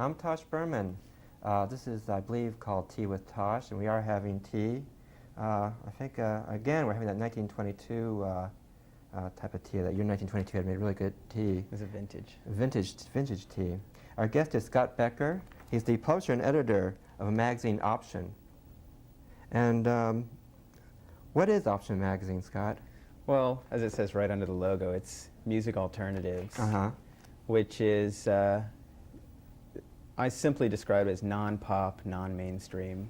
I'm Tosh Berman. This is, I believe, called Tea with Tosh, and we are having tea. I think, again, we're having that 1922 type of tea. That year 1922 had made really good tea. It was a vintage. Vintage tea. Our guest is Scott Becker. He's the publisher and editor of a magazine, Option. And what is Option magazine, Scott? Well, as it says right under the logo, it's music alternatives, which is, I simply describe it as non-pop, non-mainstream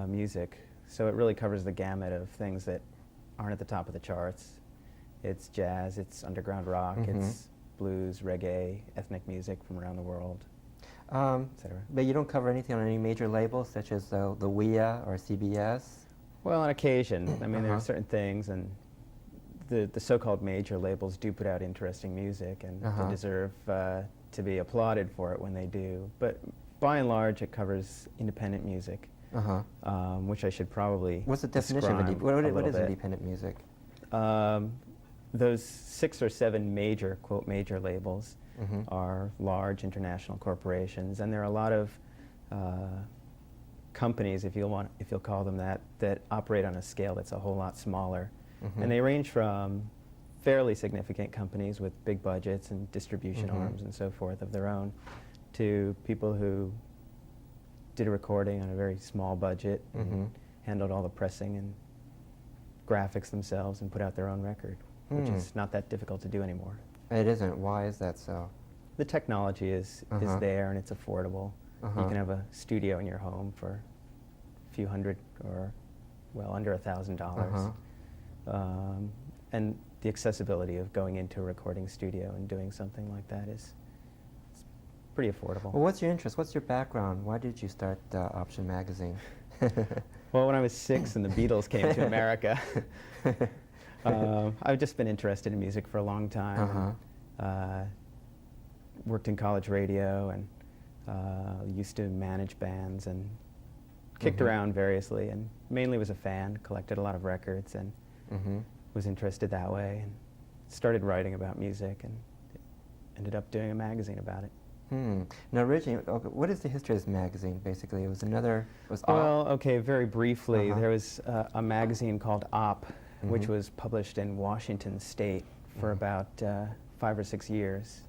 music. So it really covers the gamut of things that aren't at the top of the charts. It's jazz, it's underground rock, it's blues, reggae, ethnic music from around the world, etc. But you don't cover anything on any major labels, such as the WIA or CBS? Well, on occasion. I mean, there are certain things, and the so-called major labels do put out interesting music, and they deserve to be applauded for it when they do. But by and large, it covers independent music, which I should probably What's the definition of what is independent music? Those 6 or 7 major, quote, major labels are large international corporations, and there are a lot of companies, if you'll call them that, that operate on a scale that's a whole lot smaller. And they range from fairly significant companies with big budgets and distribution arms and so forth of their own, to people who did a recording on a very small budget and handled all the pressing and graphics themselves and put out their own record, which is not that difficult to do anymore. It isn't. Why is that so? The technology is there, and it's affordable. You can have a studio in your home for a few hundred, or, well, under $1,000. And the accessibility of going into a recording studio and doing something like that is pretty affordable. Well, what's your interest? What's your background? Why did you start Option magazine? Well, when I was 6 and the Beatles came to America, I've just been interested in music for a long time. Worked in college radio and used to manage bands and kicked around variously, and mainly was a fan, collected a lot of records, and was interested that way, and started writing about music and ended up doing a magazine about it. Now, originally, what is the history of this magazine, basically? It was Well, okay, very briefly, there was a magazine called Op, which was published in Washington State for about 5 or 6 years.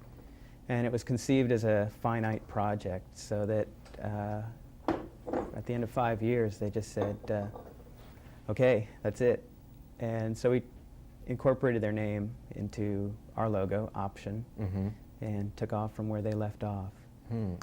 And it was conceived as a finite project, so that at the end of 5 years, they just said, okay, that's it. And so we incorporated their name into our logo, Option, and took off from where they left off.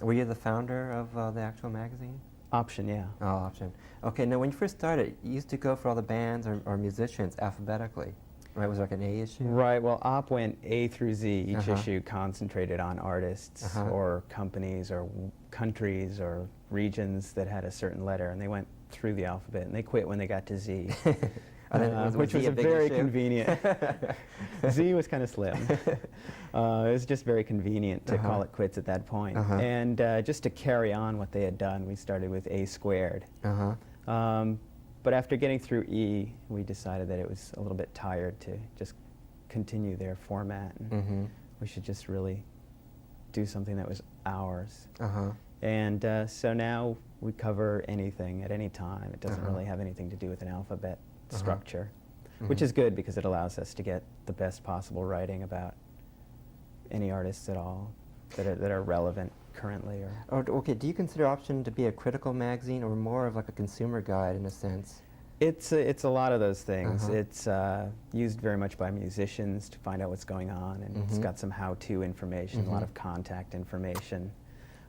Were you the founder of the actual magazine? Option, yeah. Oh, Option. Okay, now when you first started, you used to go for all the bands or musicians alphabetically, right? Was it like an A issue? Right, well, Op went A through Z. Each issue concentrated on artists or companies or countries or regions that had a certain letter, and they went through the alphabet, and they quit when they got to Z. Which was very convenient. Z was kind of slim. It was just very convenient to call it quits at that point. And just to carry on what they had done, we started with A squared. But after getting through E, we decided that it was a little bit tired to just continue their format, and we should just really do something that was ours. And so now we cover anything at any time. It doesn't really have anything to do with an alphabet structure, which is good because it allows us to get the best possible writing about any artists at all that are relevant currently. Okay, do you consider Option to be a critical magazine or more of like a consumer guide in a sense? It's a lot of those things. It's used very much by musicians to find out what's going on, and it's got some how-to information, a lot of contact information.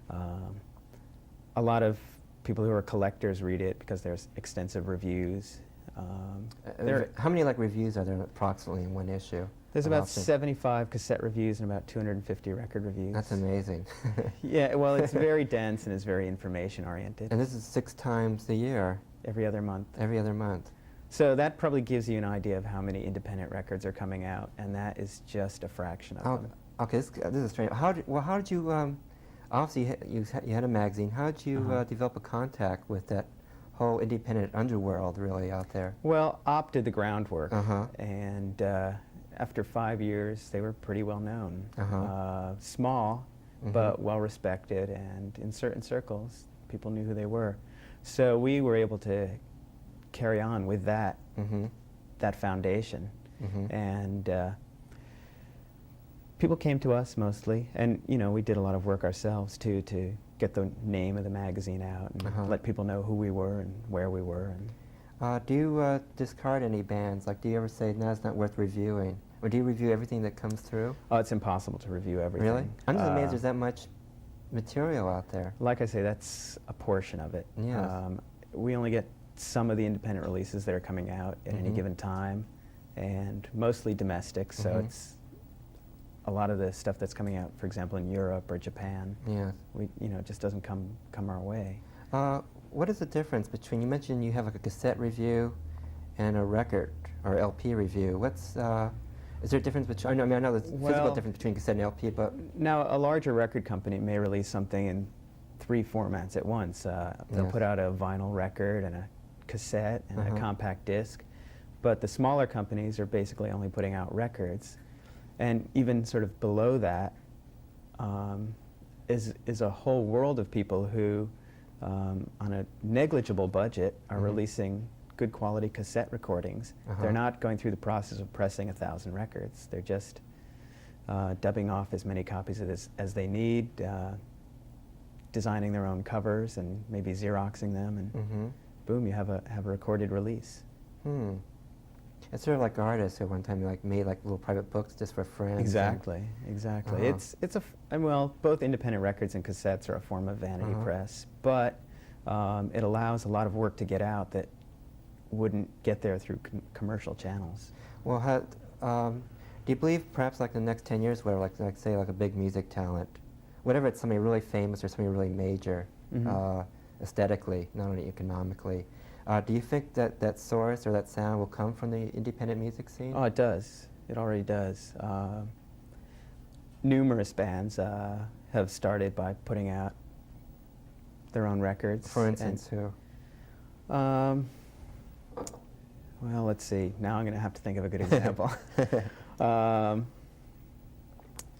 A lot of people who are collectors read it because there's extensive reviews. How many reviews are there approximately in one issue? There's about 75 cassette reviews and about 250 record reviews. That's amazing. Yeah, well, it's very dense and it's very information oriented. And this is 6 times a year? Every other month. Every other month. So that probably gives you an idea of how many independent records are coming out, and that is just a fraction of them. Okay, this is strange. How did you, obviously you had a magazine, how did you develop a contact with that whole independent underworld really out there? Well, Op did the groundwork, and after 5 years, they were pretty well known. Small, but well respected, and in certain circles, people knew who they were. So we were able to carry on with that, that foundation. And people came to us mostly, and we did a lot of work ourselves too to get the name of the magazine out and let people know who we were and where we were. And do you discard any bands? Like, do you ever say, no, it's not worth reviewing? Or do you review everything that comes through? Oh, it's impossible to review everything. Really? I'm just amazed there's that much material out there. Like I say, that's a portion of it. Yes. We only get some of the independent releases that are coming out at any given time, and mostly domestic, so it's a lot of the stuff that's coming out, for example, in Europe or Japan. Yeah. It just doesn't come our way. What is the difference between, you mentioned you have like a cassette review and a record or LP review. Is there a difference between, I know there's physical difference between cassette and LP, but... Now, a larger record company may release something in 3 formats at once. They'll put out a vinyl record and a cassette and a compact disc, but the smaller companies are basically only putting out records. And even sort of below that is a whole world of people who, on a negligible budget, are releasing good quality cassette recordings. They're not going through the process of pressing 1,000 records. They're just dubbing off as many copies of this as they need, designing their own covers and maybe Xeroxing them, and boom, you have a recorded release. It's sort of like artists who one time made little private books just for friends. Exactly. Well, both independent records and cassettes are a form of vanity press, but it allows a lot of work to get out that wouldn't get there through commercial channels. Well, do you believe perhaps like the next 10 years, where say a big music talent, whatever it's somebody really famous or somebody really major, aesthetically, not only economically, do you think that source or that sound will come from the independent music scene? Oh, it does. It already does. Numerous bands have started by putting out their own records. For instance, who? Well, let's see. Now I'm going to have to think of a good example.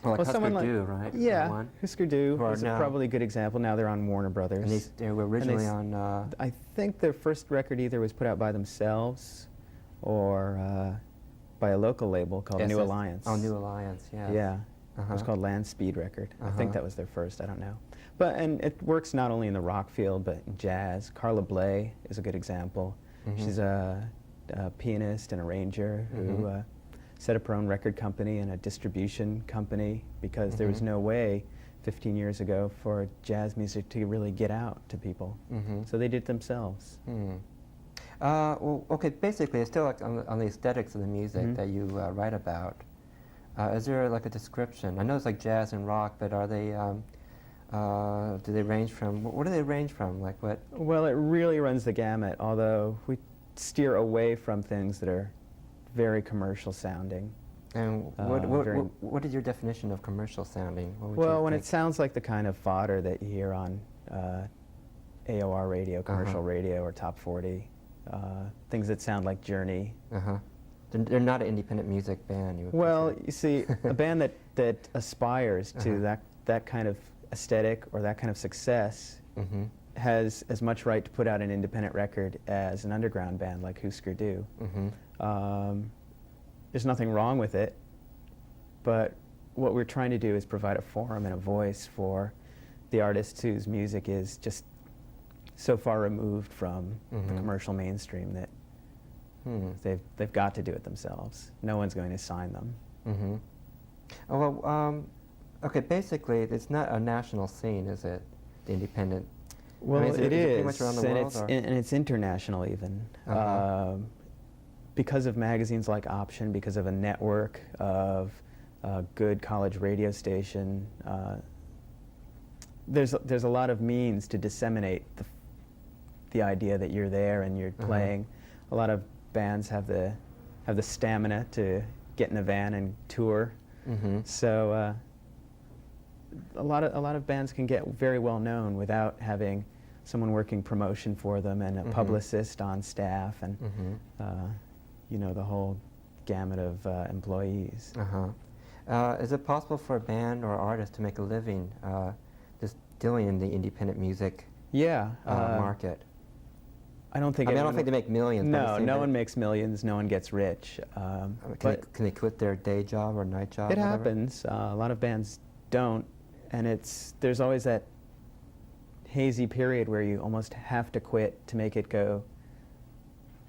Well, Husker someone Du, right? Yeah, Husker Du is now probably a good example. Now they're on Warner Brothers. And they were originally on... I think their first record either was put out by themselves or by a local label called New Alliance. Oh, New Alliance, yeah. Yeah. It was called Land Speed Record. I think that was their first, I don't know. And it works not only in the rock field, but in jazz. Carla Bley is a good example. She's a pianist and arranger who set up her own record company and a distribution company because there was no way 15 years ago for jazz music to really get out to people. So they did it themselves. Well, okay, basically, it's still on the aesthetics of the music that you write about. Is there a description? I know it's like jazz and rock, but are they, do they range from, what do they range from? Like what? Well, it really runs the gamut, although we steer away from things that are very commercial sounding. And what is your definition of commercial sounding? Well, when it sounds like the kind of fodder that you hear on AOR radio, commercial radio, or Top 40, things that sound like Journey. They're not an independent music band. You see, a band that aspires to that kind of aesthetic or that kind of success has as much right to put out an independent record as an underground band like Husker Du. There's nothing wrong with it, but what we're trying to do is provide a forum and a voice for the artists whose music is just so far removed from the commercial mainstream that they've got to do it themselves. No one's going to sign them. Oh, well, okay, basically, it's not a national scene, is it? The independent. Well, it is, pretty much around the world, and it's international even. Because of magazines like Option, because of a network of good college radio station, there's a lot of means to disseminate the idea that you're there and you're playing. A lot of bands have the stamina to get in a van and tour. So a lot of bands can get very well known without having someone working promotion for them and a publicist on staff and the whole gamut of employees. Is it possible for a band or artist to make a living just dealing in the independent music Yeah. market? I don't think. I mean, I don't think they make millions. But No, no one makes millions. No one gets rich. Can they quit their day job or night job? It whatever? happens. A lot of bands don't, and there's always that hazy period where you almost have to quit to make it go.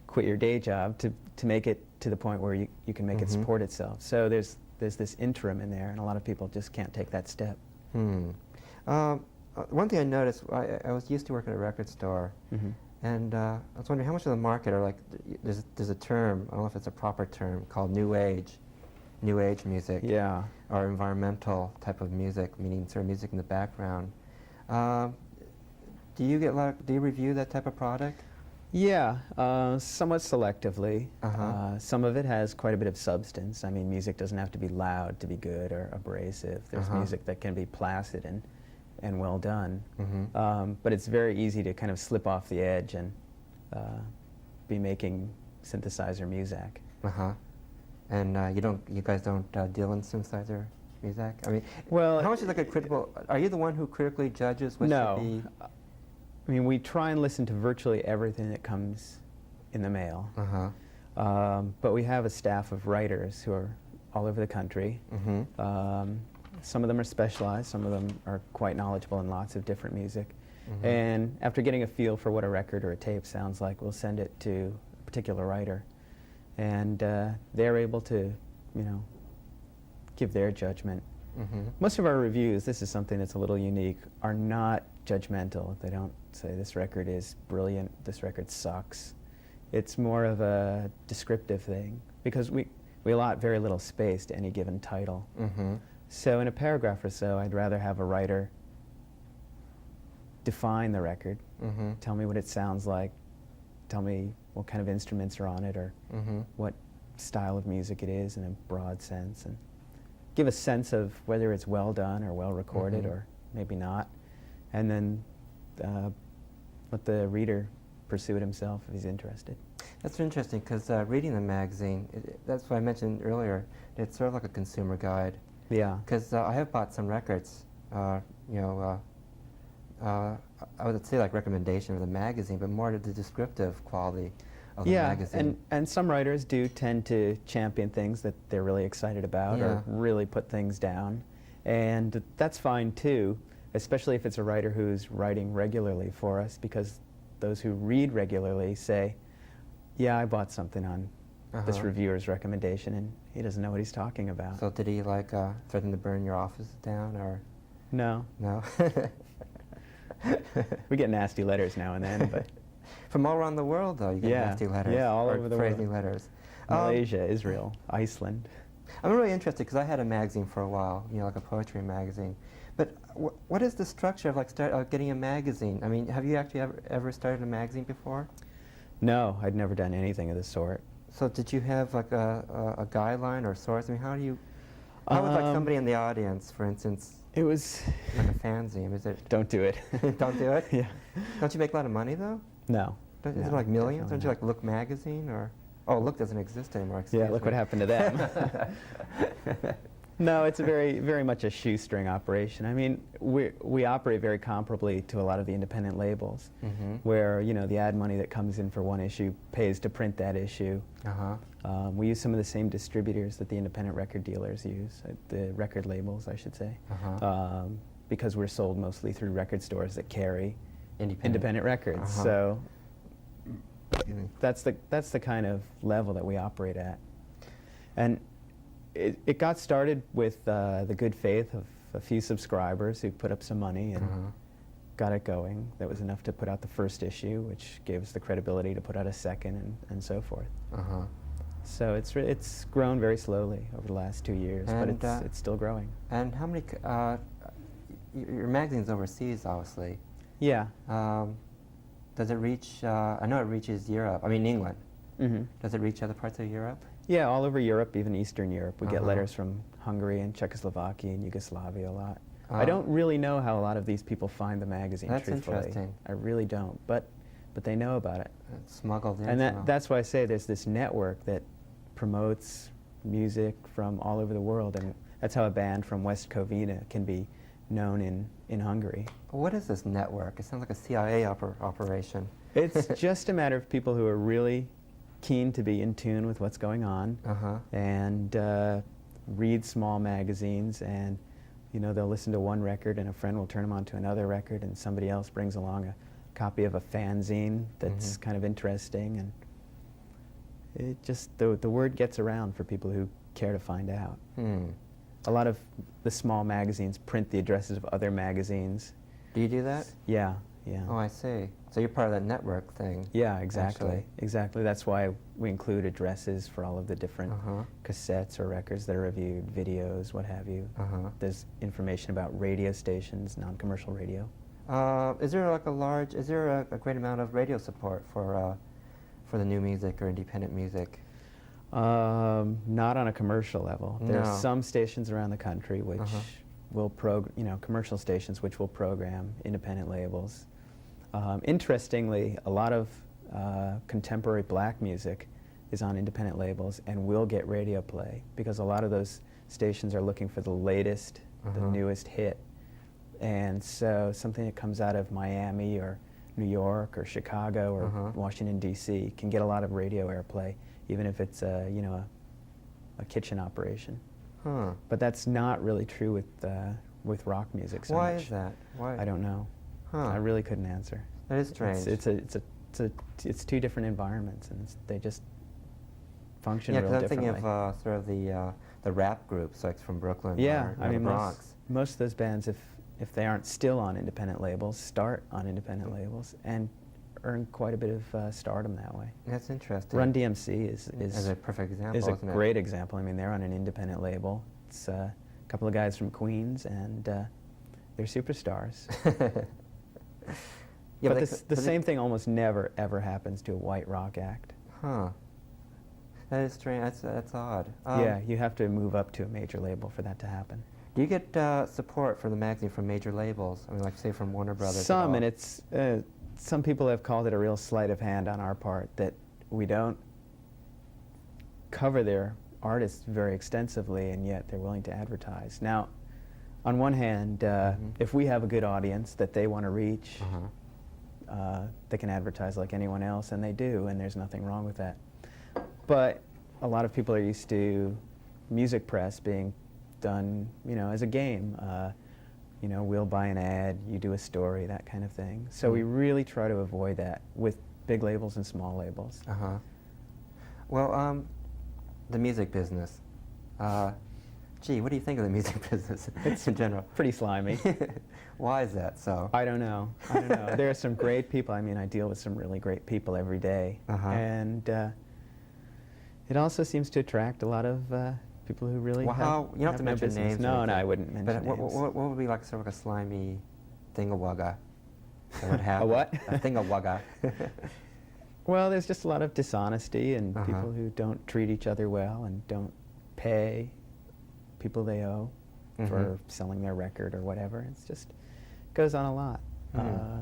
Quit your day job to make it to the point where you can make it support itself. So there's this interim in there, and a lot of people just can't take that step. One thing I noticed, I was used to working at a record store, and I was wondering how much of the market are like, there's a term, I don't know if it's a proper term, called new age music. Yeah. Or environmental type of music, meaning sort of music in the background. Do you review that type of product? Yeah, somewhat selectively. Some of it has quite a bit of substance. I mean, music doesn't have to be loud to be good or abrasive. There's music that can be placid and well done. But it's very easy to kind of slip off the edge and be making synthesizer music. And you guys don't deal in synthesizer music? I mean, well, how much is like a critical? Are you the one who critically judges what should be? I mean, we try and listen to virtually everything that comes in the mail. But we have a staff of writers who are all over the country. Some of them are specialized, some of them are quite knowledgeable in lots of different music. And after getting a feel for what a record or a tape sounds like, we'll send it to a particular writer. And they're able to, give their judgment. Most of our reviews, this is something that's a little unique, are not judgmental. They don't say this record is brilliant, this record sucks. It's more of a descriptive thing because we allot very little space to any given title. So in a paragraph or so, I'd rather have a writer define the record, tell me what it sounds like, tell me what kind of instruments are on it or what style of music it is in a broad sense, and give a sense of whether it's well done or well recorded or maybe not, and then let the reader pursue it himself if he's interested. That's interesting because reading the magazine, that's what I mentioned earlier, it's sort of like a consumer guide. Yeah. Because I have bought some records, I would say like recommendation of the magazine, but more to the descriptive quality of the magazine. And some writers do tend to champion things that they're really excited about or really put things down. And that's fine too, especially if it's a writer who's writing regularly for us, because those who read regularly say, yeah, I bought something on this reviewer's recommendation, and he doesn't know what he's talking about. So did he like threaten to burn your office down, or? No. No? We get nasty letters now and then, but from all around the world, though, you get nasty letters. Yeah, all over the world. Crazy letters. Malaysia, Israel, Iceland. I'm really interested because I had a magazine for a while, like a poetry magazine. But what is the structure of like getting a magazine? I mean, have you actually ever started a magazine before? No, I'd never done anything of the sort. So did you have like a guideline or source? I mean, how would like somebody in the audience, for instance, it was like a fanzine? Is it? Don't do it. Don't do it? Yeah. Don't you make a lot of money though? No. Is it like millions? Don't you like Look magazine or? Oh, Look doesn't exist anymore. Yeah, look what happened to them. No, it's a very much a shoestring operation. I mean, we operate very comparably to a lot of the independent labels, where the ad money that comes in for one issue pays to print that issue. We use some of the same distributors that the independent record dealers use, the record labels, I should say, because we're sold mostly through record stores that carry independent records. So that's the kind of level that we operate at, and. It got started with the good faith of a few subscribers who put up some money and got it going. That was enough to put out the first issue, which gave us the credibility to put out a second and so forth. So it's grown very slowly over the last 2 years, but it's still growing. And how many, your magazine's overseas, obviously. Yeah. Does it reach, I know it reaches Europe, I mean England. Does it reach other parts of Europe? Yeah, all over Europe, even Eastern Europe. We get letters from Hungary and Czechoslovakia and Yugoslavia a lot. I don't really know how a lot of these people find the magazine, That's truthfully. interesting. I really don't, but they know about it. It's smuggled in. And that's why I say there's this network that promotes music from all over the world, and that's how a band from West Covina can be known in Hungary. What is this network? It sounds like a CIA operation. It's just a matter of people who are really keen to be in tune with what's going on, and read small magazines, and they'll listen to one record and a friend will turn them on to another record, and somebody else brings along a copy of a fanzine that's kind of interesting, and it just, the word gets around for people who care to find out. A lot of the small magazines print the addresses of other magazines. Do you do that? Yeah, yeah. Oh, I see. So you're part of that network thing. Yeah, exactly. Actually. Exactly. That's why we include addresses for all of the different cassettes or records that are reviewed, videos, what have you. There's information about radio stations, non-commercial radio. Is there like a great amount of radio support for the new music or independent music? Not on a commercial level. There are some stations around the country which will commercial stations which will program independent labels. Interestingly, a lot of contemporary black music is on independent labels and will get radio play because a lot of those stations are looking for the latest, the newest hit. And so something that comes out of Miami or New York or Chicago or Washington, D.C. can get a lot of radio airplay, even if it's a kitchen operation. But that's not really true with rock music so Why much. is that? Why? I don't know. I really couldn't answer. That is strange. It's two different environments, and they just function Yeah, real because I'm differently. thinking of sort of the rap groups, like from Brooklyn Yeah, or I mean the Bronx. most of those bands, if they aren't still on independent labels, start on independent labels and earn quite a bit of stardom that way. That's interesting. Run DMC is a perfect example. is a isn't great example. I mean, they're on an independent label. It's a couple of guys from Queens, and they're superstars. Yeah, but the same thing almost never ever happens to a white rock act. That is strange. That's odd. Yeah, you have to move up to a major label for that to happen. Do you get support for the magazine from major labels? I mean, like say from Warner Brothers. Some, and it's some people have called it a real sleight of hand on our part that we don't cover their artists very extensively, and yet they're willing to advertise. Now, on one hand, if we have a good audience that they want to reach, they can advertise like anyone else, and they do, and there's nothing wrong with that. But a lot of people are used to music press being done, as a game. We'll buy an ad, you do a story, that kind of thing. So we really try to avoid that with big labels and small labels. Well, the music business. Gee, what do you think of the music business in general? Pretty slimy. Why is that so? I don't know. There are some great people. I mean, I deal with some really great people every day. And it also seems to attract a lot of people who really you don't have to no mention business. names. No, I wouldn't mention but names. What would be like sort of a slimy thingawugga that would happen? A what? A thingawugga. Well, there's just a lot of dishonesty and people who don't treat each other well and don't pay people they owe for selling their record or whatever. It's just goes on a lot. I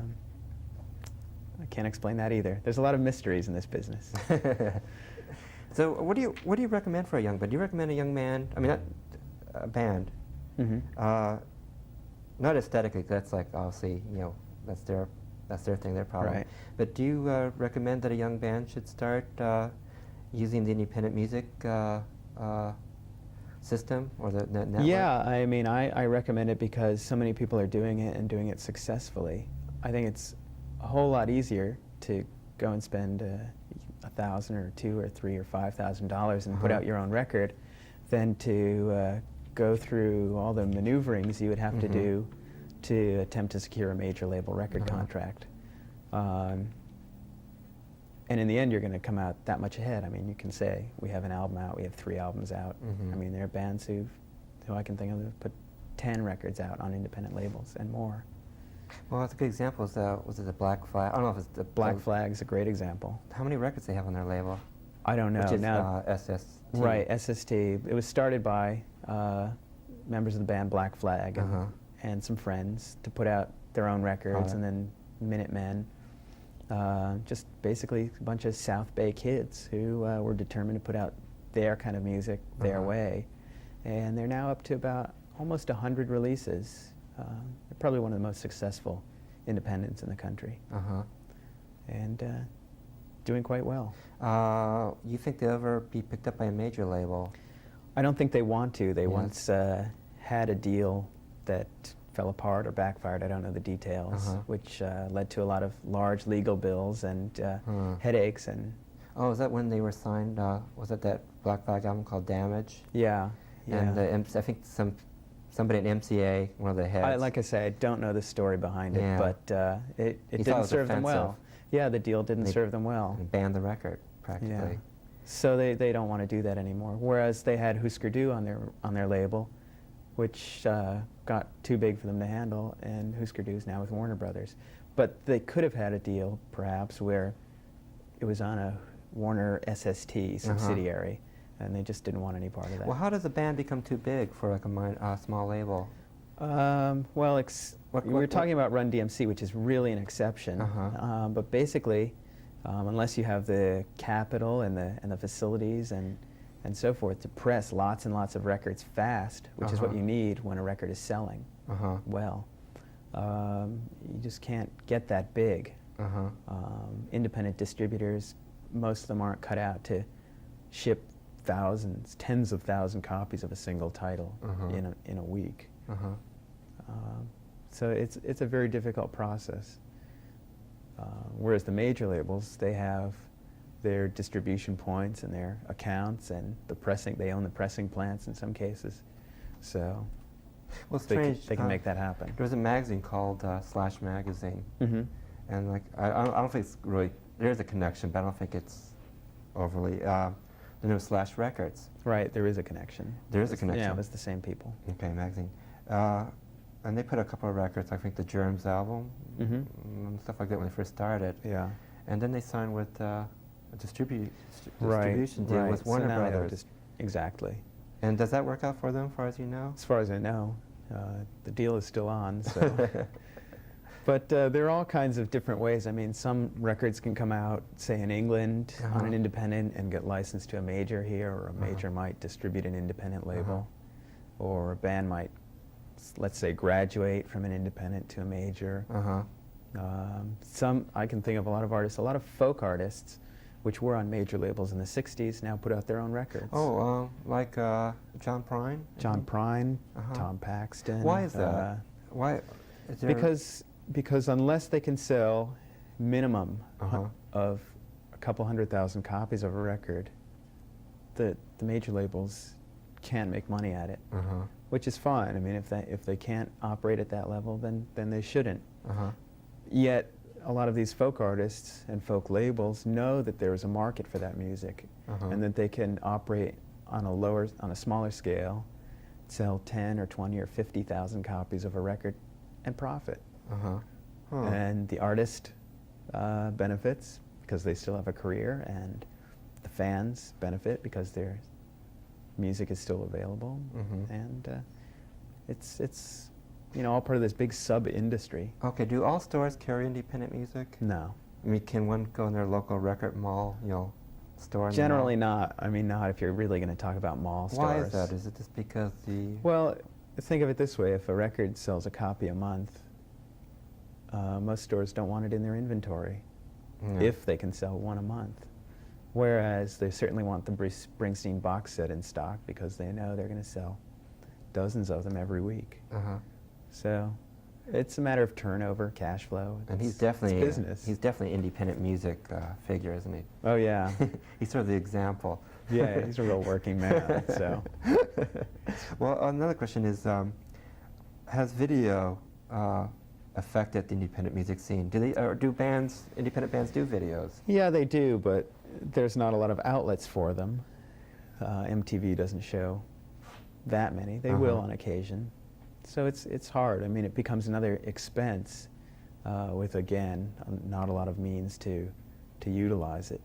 can't explain that either. There's a lot of mysteries in this business. So what do you recommend for a young band? Do you recommend a young man? I mean, not a band. Not aesthetically, 'cause that's like obviously that's their thing, their problem. Right. But do you recommend that a young band should start using the independent music system or the network? Yeah, I mean, I recommend it because so many people are doing it and doing it successfully. I think it's a whole lot easier to go and spend $1,000 or $2,000 or $3,000 or $5,000 and put out your own record than to go through all the maneuverings you would have to do to attempt to secure a major label record contract. And in the end, you're going to come out that much ahead. I mean, you can say, we have an album out, we have 3 albums out. I mean, there are bands who I can think of that put 10 records out on independent labels and more. Well, that's a good example. Was it the Black Flag? I don't know if it's the Black Flag's a great example. How many records they have on their label? I don't know. Which is now, SST. Right, SST. It was started by members of the band Black Flag and some friends to put out their own records, and then Minutemen. Just basically a bunch of South Bay kids who were determined to put out their kind of music their way. and they're now up to about almost 100 releases. They're probably one of the most successful independents in the country, and doing quite well. You think they'll ever be picked up by a major label? I don't think they want to. They once had a deal that fell apart or backfired, I don't know the details, which led to a lot of large legal bills and headaches. And oh, is that when they were signed? Was it that Black Flag album called Damage? Yeah. And I think somebody at MCA, one of the heads. Like I say, I don't know the story behind it, but it didn't serve them well. Yeah, the deal didn't serve them well. They banned the record, practically. Yeah. So they don't want to do that anymore. Whereas they had Husker Du on their label, which got too big for them to handle, and Husker Du is now with Warner Brothers. But they could have had a deal, perhaps, where it was on a Warner SST subsidiary, and they just didn't want any part of that. Well, how does a band become too big for like a small label? Well, we were talking about Run DMC, which is really an exception. But basically, unless you have the capital and the facilities and so forth to press lots and lots of records fast, which is what you need when a record is selling well, you just can't get that big. Independent distributors, most of them aren't cut out to ship thousands, tens of thousand copies of a single title in a week. So it's a very difficult process. Whereas the major labels, they have their distribution points and their accounts and they own the pressing plants in some cases. So well, they can make that happen. There was a magazine called Slash Magazine, and like I don't think it's really, there's a connection, but I don't think it's overly. The new Slash Records. Right, there is a connection. There is a connection. Yeah, it was the same people. Okay, magazine. And they put a couple of records, I think the Germs album, and stuff like that when they first started. Yeah. And then they signed with a distribution deal with So Warner now they Brothers. Exactly. And does that work out for them, as far as you know? As far as I know, the deal is still on. So. But there are all kinds of different ways. I mean, some records can come out, say in England, on an independent and get licensed to a major here, or a major might distribute an independent label, or a band might, let's say, graduate from an independent to a major. I can think of a lot of artists, a lot of folk artists, which were on major labels in the 60s, now put out their own records. Oh, like John Prine? John Prine, Tom Paxton. Why is that? Why? Is there Because unless they can sell minimum of a couple 100,000 copies of a record, the major labels can't make money at it, which is fine. I mean, if they can't operate at that level, then they shouldn't. Yet a lot of these folk artists and folk labels know that there is a market for that music, and that they can operate on a smaller scale, sell 10 or 20 or 50,000 copies of a record, and profit. And the artist benefits because they still have a career, and the fans benefit because their music is still available, and it's all part of this big sub-industry. Okay, do all stores carry independent music? No. I mean, can one go in their local record mall, store? Generally not. I mean, not if you're really going to talk about mall stores. Why is that? Is it just because the... Well, think of it this way. If a record sells a copy a month, most stores don't want it in their inventory if they can sell one a month. Whereas they certainly want the Springsteen box set in stock because they know they're going to sell dozens of them every week. So it's a matter of turnover, cash flow. And he's definitely business. He's definitely an independent music figure, isn't he? Oh yeah. He's sort of the example. Yeah, he's a real working man. So. Well, another question is, has video affected the independent music scene? Do independent bands do videos? Yeah, they do, but there's not a lot of outlets for them. MTV doesn't show that many. They will on occasion. So it's hard. I mean, it becomes another expense with, again, not a lot of means to utilize it.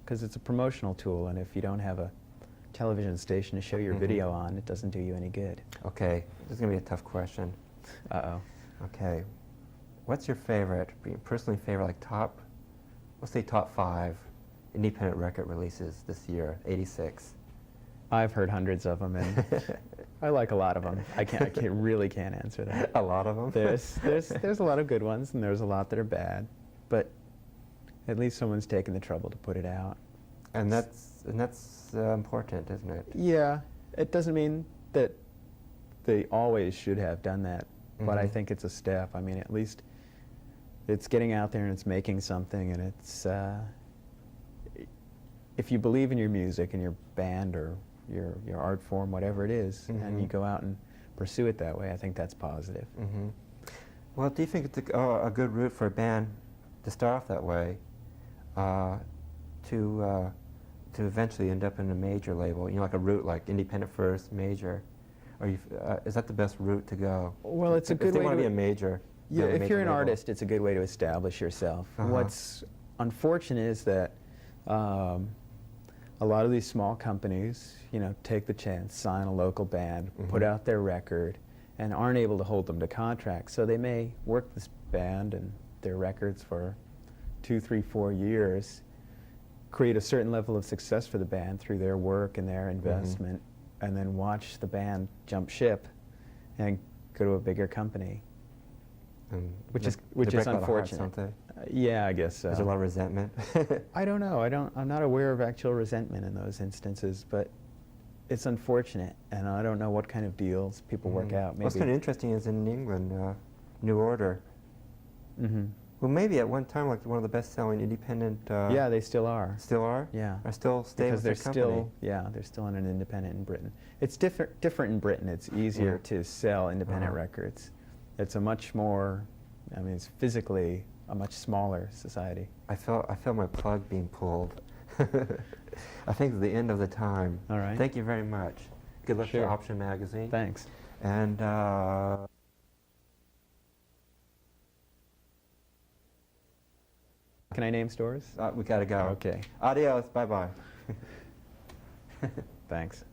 Because it's a promotional tool, and if you don't have a television station to show your video on, it doesn't do you any good. Okay, this is going to be a tough question. Uh-oh. Okay, what's your favorite, personally favorite, like let's say top 5 independent record releases this year, 86? I've heard hundreds of them, and I like a lot of them. Really can't answer that. A lot of them? There's a lot of good ones, and there's a lot that are bad, but at least someone's taken the trouble to put it out. And that's important, isn't it? Yeah, it doesn't mean that they always should have done that, but I think it's a step. I mean, at least it's getting out there and it's making something, and it's if you believe in your music and your band or your art form, whatever it is, and you go out and pursue it that way, I think that's positive. Well, do you think it's a good route for a band to start off that way, to eventually end up in a major label? You know, like a route like independent first, major. Or is that the best route to go? Well, it's a good way if they want to be a major. Yeah, if major you're an label. artist, it's a good way to establish yourself. What's unfortunate is that a lot of these small companies, you know, take the chance, sign a local band, put out their record, and aren't able to hold them to contract. So they may work this band and their records for 2, 3, 4 years, create a certain level of success for the band through their work and their investment, and then watch the band jump ship and go to a bigger company, which is unfortunate. Hearts, don't they? Yeah, I guess so. There's a lot of resentment. I don't know. I'm not aware of actual resentment in those instances, but it's unfortunate, and I don't know what kind of deals people work out. Maybe. What's kind of interesting is in England, New Order. Well, maybe at one time, like one of the best-selling independent. Yeah, they still are. Still are? Yeah. Are still staying with their company. They're still in an independent in Britain. It's different in Britain. It's easier to sell independent records. It's a much more, I mean, it's physically a much smaller society. I felt my plug being pulled. I think it's the end of the time. All right. Thank you very much. Good luck to Option Magazine. Thanks. And can I name stores? we gotta go. Okay. Adios. Bye-bye. Thanks.